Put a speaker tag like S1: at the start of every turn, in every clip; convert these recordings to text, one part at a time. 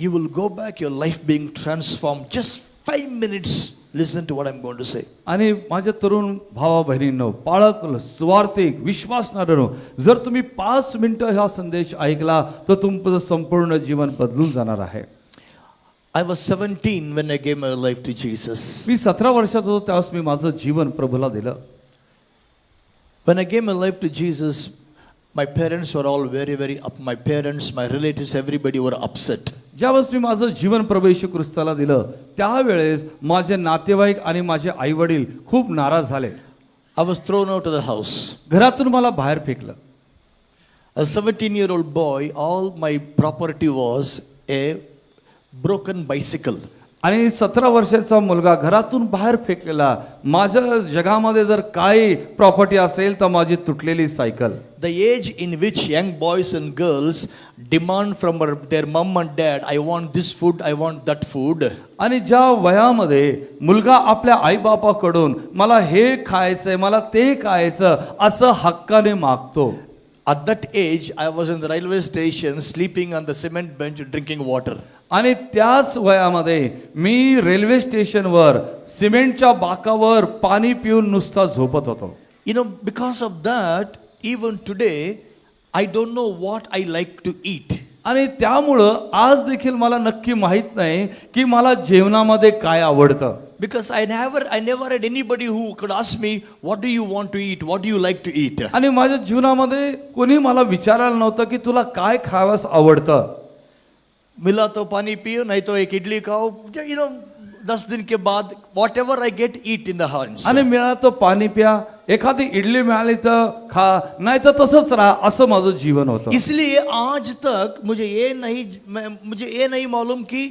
S1: you will go back, your life being transformed. Just 5 minutes. Listen to what I'm going to say.
S2: आणि माझ्या तरुण भावा बहिणींनो, पाळक, स्वार्थिक, विश्वासणाऱ्यांनो, जर तुम्ही 5 मिनिटं हा संदेश ऐकला तर तुमचं संपूर्ण जीवन बदलून जाणार आहे.
S1: I was 17 when I gave my life to Jesus.
S2: मी 17 वर्षाचा होतो त्यावेळेस मी माझं जीवन प्रभूला दिलं.
S1: When I gave my life to Jesus, my parents were all very up. My parents, my relatives, everybody were upset.
S2: ज्यावेळेस मी माझं जीवन प्रभू येशू ख्रिस्ताला दिलं त्यावेळेस माझे नातेवाईक आणि माझे आई वडील खूप नाराज झाले.
S1: I was thrown out of the house.
S2: घरातून मला बाहेर फेकलं.
S1: A 17-year-old boy, all my property was a broken bicycle.
S2: आणि 17 वर्षाचा मुलगा घरातून बाहेर फेकलेला. माझ्या जगामध्ये जर काही प्रॉपर्टी असेल तर माझी तुटलेली cycle.
S1: The age in which young boys and girls demand from their mom and dad, I want this food, I want that food.
S2: आणि ज्या वयामध्ये मुलगा आपल्या आईबापाकडून मला हे खायचंय, मला ते खायचं असं हक्काने मागतो.
S1: At that age, I was in the railway station sleeping on the cement bench drinking water.
S2: आणि त्याच वयामध्ये मी रेल्वे स्टेशनवर सिमेंटच्या बाकावर पाणी पिऊन नुसता झोपत होतो.
S1: You know, because of that, even today, I don't know what I like to eat.
S2: आणि त्यामुळं आज देखील मला नक्की माहित नाही की मला जेवणामध्ये काय आवडतं.
S1: Because I never had anybody who could ask me, what do you want to eat? What do you like to eat?
S2: आणि माझ्या जीवनामध्ये कोणी मला विचारायला नव्हतं की तुला काय खावयास आवडतं.
S1: मिला तो पानी पियो, नहीं तो एक इडली खाओ. You know, 10 दिन के बाद whatever I get, eat in the hands.
S2: आणि मिळालं तर पाणी प्या, एखादी इडली मिळाली तर खा, नाही तर तसंच राहा, असं माझं जीवन होतं.
S1: इसलिए आज तक मुझे ये नहीं मालूम कि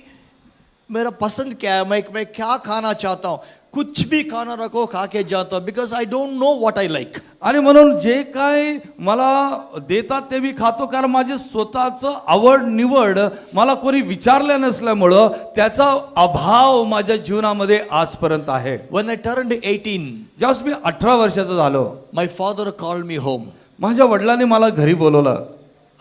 S1: मेरा पसंद क्या है, मैं क्या खाना चाहता हूँ. कुछ भी खाना रखो, खा के जाता हूँ. Because I don't know what I like.
S2: आणि म्हणून जे काय मला देतात ते मी खातो, कारण माझे स्वतःचं आवड निवड मला कोणी विचारलं नसल्यामुळं त्याचा अभाव माझ्या जीवनामध्ये आजपर्यंत आहे.
S1: When I turned 18,
S2: ज्यावेळेस मी 18 वर्षाचा झालो,
S1: my father called me home.
S2: माझ्या वडिलांनी मला घरी बोलवलं.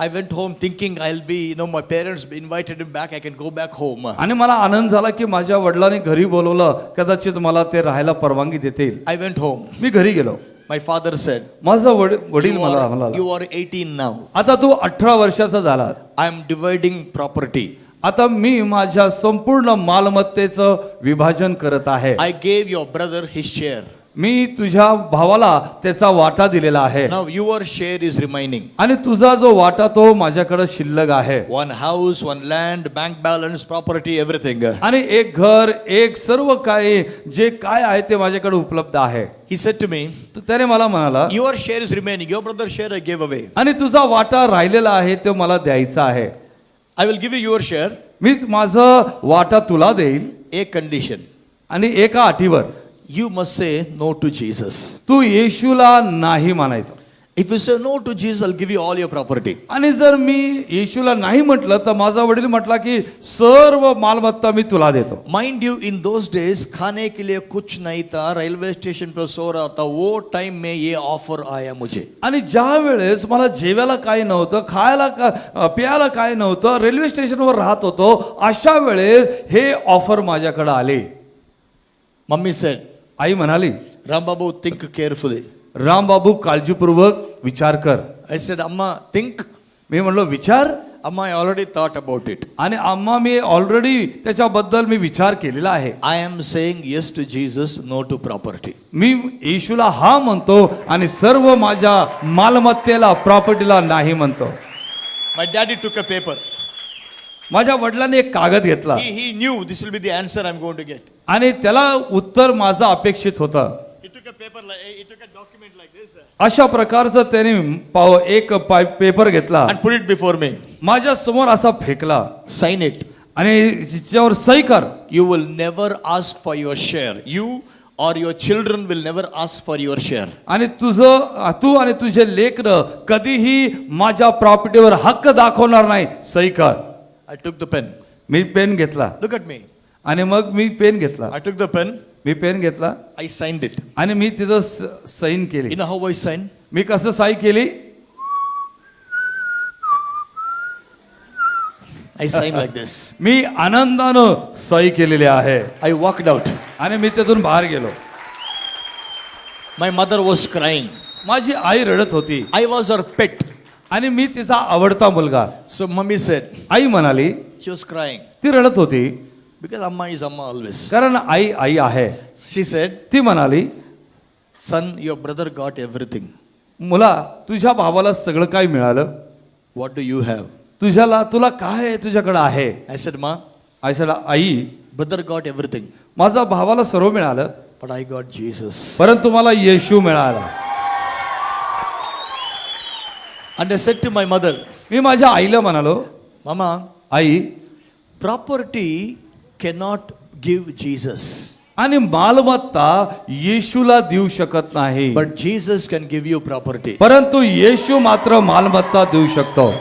S1: I went home thinking I'll be, my parents invited me back, I can go back home.
S2: आणि मला आनंद झाला की माझ्या वडिलांनी घरी बोलवलं, कदाचित मला ते राहायला परवानगी देतील.
S1: I went home.
S2: मी घरी गेलो.
S1: My father said,
S2: माझा वडील मला म्हणाला,
S1: you are 18 now.
S2: आता तू 18 वर्षाचा झाला.
S1: I am dividing property.
S2: आता मी माझ्या संपूर्ण मालमत्तेचं विभाजन करत आहे.
S1: I gave your brother his share.
S2: मी तुझ्या भावाला त्याचा वाटा दिलेला आहे.
S1: Now your share is remaining.
S2: आणि तुझा जो वाटा तो माझ्याकडे शिल्लक आहे.
S1: One house, one land, bank balance, property, everything.
S2: आणि एक घर, एक सर्व काही जे काय आहे ते माझ्याकडे उपलब्ध आहे.
S1: He said to me,
S2: त्याने मला म्हणाला,
S1: your share is remaining, your brother's share I gave away.
S2: आणि तुझा वाटा राहिलेला आहे तो मला द्यायचा आहे.
S1: I will give you your share.
S2: मी माझा वाटा तुला देईल,
S1: A condition.
S2: आणि एका अटीवर.
S1: You must say no to Jesus.
S2: तू येशूला नाही म्हणायचं.
S1: If you say no to Jesus, I'll give you all your property.
S2: आणि जर मी येशूला नाही म्हटलं तर माझा वडील म्हटला की सर्व मालमत्ता मी तुला देतो.
S1: Mind you, in those days खाने के लिए कुछ नहीं था, रेलवे स्टेशन पर सो रहा था, वो टाइम में ये ऑफर आया मुझे.
S2: आणि ज्या वेळेस मला जेवायला काही नव्हतं, खायला प्यायला काही नव्हतं, रेल्वे स्टेशनवर राहत होतो, अशा वेळेस हे ऑफर माझ्याकडे आले.
S1: Mummy said,
S2: आई म्हणाली,
S1: Rambabu, think carefully.
S2: रामबाबू काळजीपूर्वक विचार कर.
S1: I said, Amma, think.
S2: मी म्हणलो विचार.
S1: Amma, I already thought about it.
S2: आणि आम्हा मी ऑलरेडी त्याच्याबद्दल मी विचार केलेला आहे.
S1: I am saying yes to Jesus, no to property.
S2: मी येशूला हा म्हणतो आणि सर्व माझ्या मालमत्तेला, प्रॉपर्टीला नाही म्हणतो.
S1: My daddy took a paper.
S2: माझ्या वडिलांनी एक कागद घेतला.
S1: He knew this will be the answer I'm going to get.
S2: आणि त्याला उत्तर माझं अपेक्षित होतं.
S1: He took a paper, he took a document like this.
S2: अशा प्रकारचं त्याने एक पेपर घेतला
S1: And put it before me.
S2: माझ्या समोर असा फेकला.
S1: Sign it.
S2: आणि त्याच्यावर सही कर.
S1: You will never ask for your share. You or your children will never ask for your share.
S2: आणि तू आणि तुझे लेकरं कधीही माझ्या प्रॉपर्टीवर हक्क दाखवणार नाही. सही कर.
S1: I took the pen.
S2: मी पेन घेतला.
S1: Look at me.
S2: आणि मग मी पेन घेतला.
S1: I took the pen.
S2: मी पेन घेतला.
S1: I signed it.
S2: आणि मी तिथं साइन केली.
S1: You know how I sign?
S2: मी कसं सही केली?
S1: I signed like this.
S2: मी आनंदानं सही केलेली आहे
S1: I walked out.
S2: आणि मी तिथून बाहेर गेलो.
S1: My mother was crying.
S2: माझी आई रडत होती
S1: I was her pet.
S2: आणि मी तिचा आवडता मुलगा.
S1: So mummy said,
S2: आई म्हणाली,
S1: she was crying.
S2: ती रडत होती
S1: Because Amma is Amma always.
S2: कारण आई आई आहे.
S1: She said,
S2: ती म्हणाली,
S1: son, your brother got everything.
S2: मुला तुझ्या भावाला सगळं काय मिळालं,
S1: What do you have?
S2: तुला काय तुझ्याकडे आहे.
S1: I said, Ma,
S2: I said, I
S1: brother got everything.
S2: माझा भावाला सर्व मिळालं
S1: But I got Jesus.
S2: परंतु मला येशू मिळाला.
S1: And I said to my mother,
S2: मी माझ्या आईला म्हणालो,
S1: Mama,
S2: आई
S1: property cannot give Jesus.
S2: आणि मालमत्ता येशूला देऊ शकत नाही,
S1: But Jesus can give you property.
S2: परंतु येशू मात्र मालमत्ता देऊ शकतो.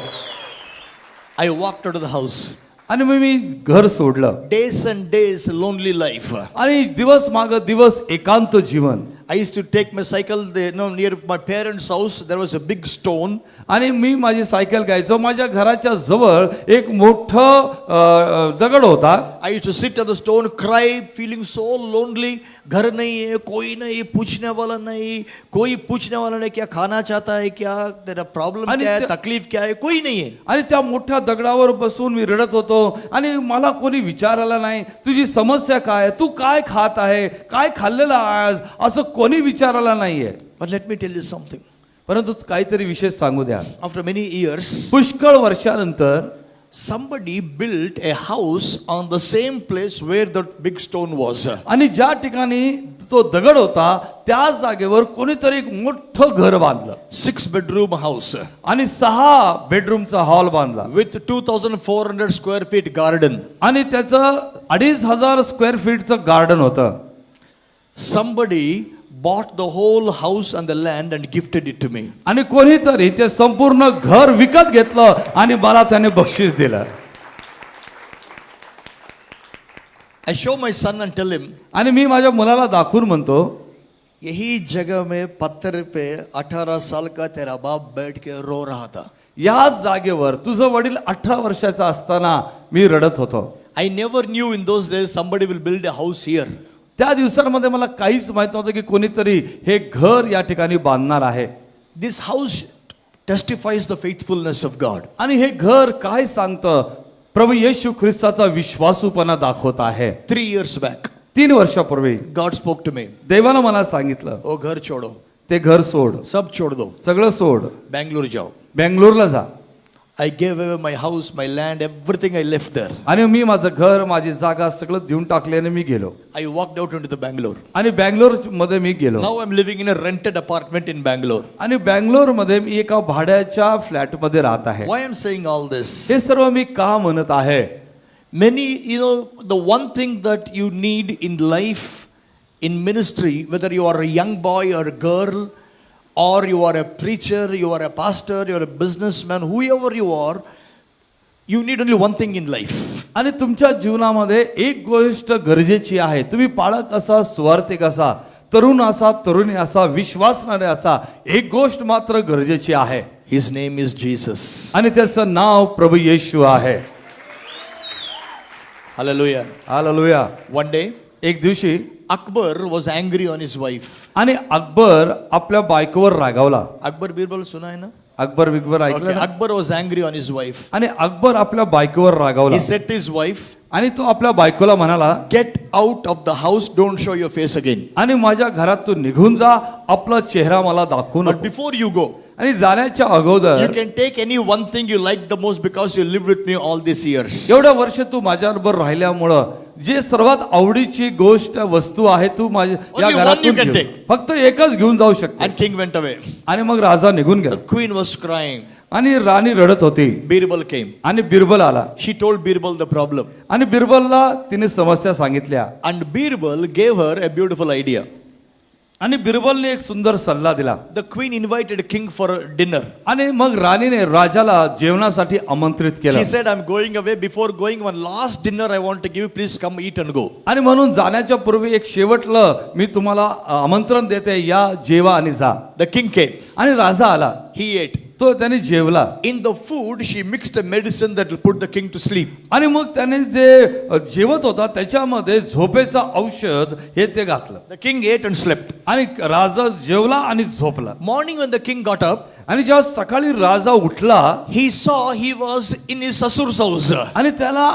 S1: I walked out of the house.
S2: आणि मग मी घर सोडलं
S1: Days and days, lonely life.
S2: आणि दिवस माग दिवस एकांत जीवन.
S1: I used to take my cycle there, near my parents' house. There was a big stone.
S2: आणि मी माझी सायकल घ्यायचो. माझ्या घराच्या जवळ एक मोठं दगड होता.
S1: I used to sit on the stone, cry, feeling so lonely. घर नहीं है, कोई नहीं पूछने वाला नहीं, कोई पूछने वाला नहीं क्या खाना चाहता है, क्या तेरा प्रॉब्लम क्या है, तकलीफ क्या है, कोई नहीं है.
S2: आणि त्या मोठ्या दगडावर बसून मी रडत होतो आणि मला कोणी विचारायला नाही तुझी समस्या काय, तू काय खात आहे, काय खाल्लेलं आज, असं कोणी विचारायला नाहीये.
S1: But let me tell you something.
S2: परंतु काहीतरी विशेष सांगू द्या.
S1: After many years,
S2: पुष्कळ वर्षानंतर
S1: somebody built a house on the same place where the big stone was.
S2: आणि ज्या ठिकाणी तो दगड होता त्याच जागेवर कोणीतरी एक मोठं घर बांधलं.
S1: 6-bedroom house
S2: आणि 6 बेडरूमचा हॉल बांधला
S1: with 2,400 square feet garden.
S2: आणि त्याचं 2,500 स्क्वेअर फीटचं गार्डन होतं.
S1: Somebody bought the whole house and the land and gifted it to me.
S2: आणि कोणीतरी ते संपूर्ण घर विकत घेतलं आणि मला त्याने बक्षीस दिलं.
S1: I show my son and tell him,
S2: आणि मी माझ्या मुलाला दाखवून म्हणतो,
S1: यही जगह में पत्थर पे 18 साल का तेरा बाप बैठ के रो रहा था.
S2: याच जागेवर तुझं वडील 18 वर्षाचा असताना मी रडत होतो.
S1: I never knew in those days somebody will build a house here.
S2: त्या दिवसांमध्ये मला काहीच माहित नव्हतं की कोणीतरी हे घर या ठिकाणी बांधणार आहे.
S1: This house testifies the faithfulness of God.
S2: आणि हे घर काय सांगतं, प्रभू येशू ख्रिस्ताचा विश्वासूपणा दाखवत आहे.
S1: 3 years back,
S2: 3 वर्षापूर्वी
S1: God spoke to me.
S2: देवानं मला सांगितलं,
S1: ओ घर छोड़ो,
S2: ते घर सोड,
S1: सब छोड़ दो,
S2: सगळं सोड,
S1: बेंगलोर जाओ.
S2: बेंगलोरला जा.
S1: I gave away my house, my land, everything I left there.
S2: आणि मी माझं घर, माझी जागा सगळं देऊन टाकल्याने मी गेलो
S1: I walked out into the Bangalore.
S2: आणि बँगलोर मध्ये मी गेलो.
S1: Now I'm living in a rented apartment in Bangalore.
S2: आणि बँगलोर मध्ये मी एका भाड्याच्या फ्लॅट मध्ये राहत आहे.
S1: Why I'm saying all this?
S2: हे सर्व मी का म्हणत आहे?
S1: Many, the one thing that you need in life, in ministry, whether you are a young boy or a girl, or you are a preacher, you are a pastor, you are a businessman, whoever you are, you need only one thing in life.
S2: आणि तुमच्या जीवनामध्ये एक गोष्ट गरजेची आहे. तुम्ही पालक असा, सुवार्तिक असा, तरुण असा, तरुणी असा, विश्वासणारे असा, एक गोष्ट मात्र गरजेची आहे.
S1: His name is Jesus.
S2: आणि त्याचं नाव प्रभू येशू आहे.
S1: Hallelujah.
S2: हालेलुया.
S1: One day,
S2: एक दिवशी
S1: Akbar was angry on his wife.
S2: आणि अकबर आपल्या बायकोवर रागावला.
S1: Akbar Birbal सुना है ना?
S2: अकबर बिकबर
S1: Okay.
S2: ऐकलं ना?
S1: Akbar was angry on his wife.
S2: आणि अकबर आपल्या बायकोवर रागावला.
S1: He said to his wife,
S2: आणि तो आपल्या बायकोला म्हणाला,
S1: get out of the house, don't show your face again.
S2: आणि माझ्या घरात तू निघून जा, आपला चेहरा मला दाखवू
S1: But
S2: नको.
S1: before you go,
S2: आणि जाण्याच्या अगोदर
S1: you can take any one thing you like the most because you lived with me all these years.
S2: एवढ्या वर्ष तू माझ्याबरोबर राहिल्यामुळं जे सर्वात आवडीची गोष्ट वस्तू आहे तू माझ्या या
S1: Only one
S2: घरातून
S1: you can
S2: घेऊ.
S1: take.
S2: फक्त एकच घेऊन जाऊ शकते.
S1: And king went away.
S2: आणि मग राजा निघून
S1: The
S2: गेला
S1: queen was crying.
S2: आणि राणी रडत होती.
S1: Birbal came.
S2: आणि बिरबल आला
S1: She told Birbal the problem.
S2: आणि बिरबलला तिने समस्या सांगितल्या.
S1: And Birbal gave her a beautiful idea.
S2: आणि बिरबलने एक सुंदर सल्ला दिला.
S1: The queen invited king for dinner.
S2: आणि मग राणीने राजाला जेवणासाठी आमंत्रित केलं.
S1: She said, I'm going away. Before going, one last dinner I want to give. Please come eat and go.
S2: आणि म्हणून जाण्याच्या पूर्वी एक शेवटलं मी तुम्हाला आमंत्रण देते, या जेवा आणि जा.
S1: The king came.
S2: आणि राजा आला.
S1: He ate.
S2: तो त्याने जेवला
S1: In the food, she mixed a medicine that will put the king to sleep.
S2: आणि मग त्याने जे जेवत होता त्याच्यामध्ये झोपेचं औषध हे ते घातलं
S1: The king ate and slept.
S2: आणि राजा जेवला आणि झोपला.
S1: Morning when the king got up,
S2: आणि जेव्हा सकाळी राजा उठला
S1: he saw he was in his sasur's house.
S2: आणि त्याला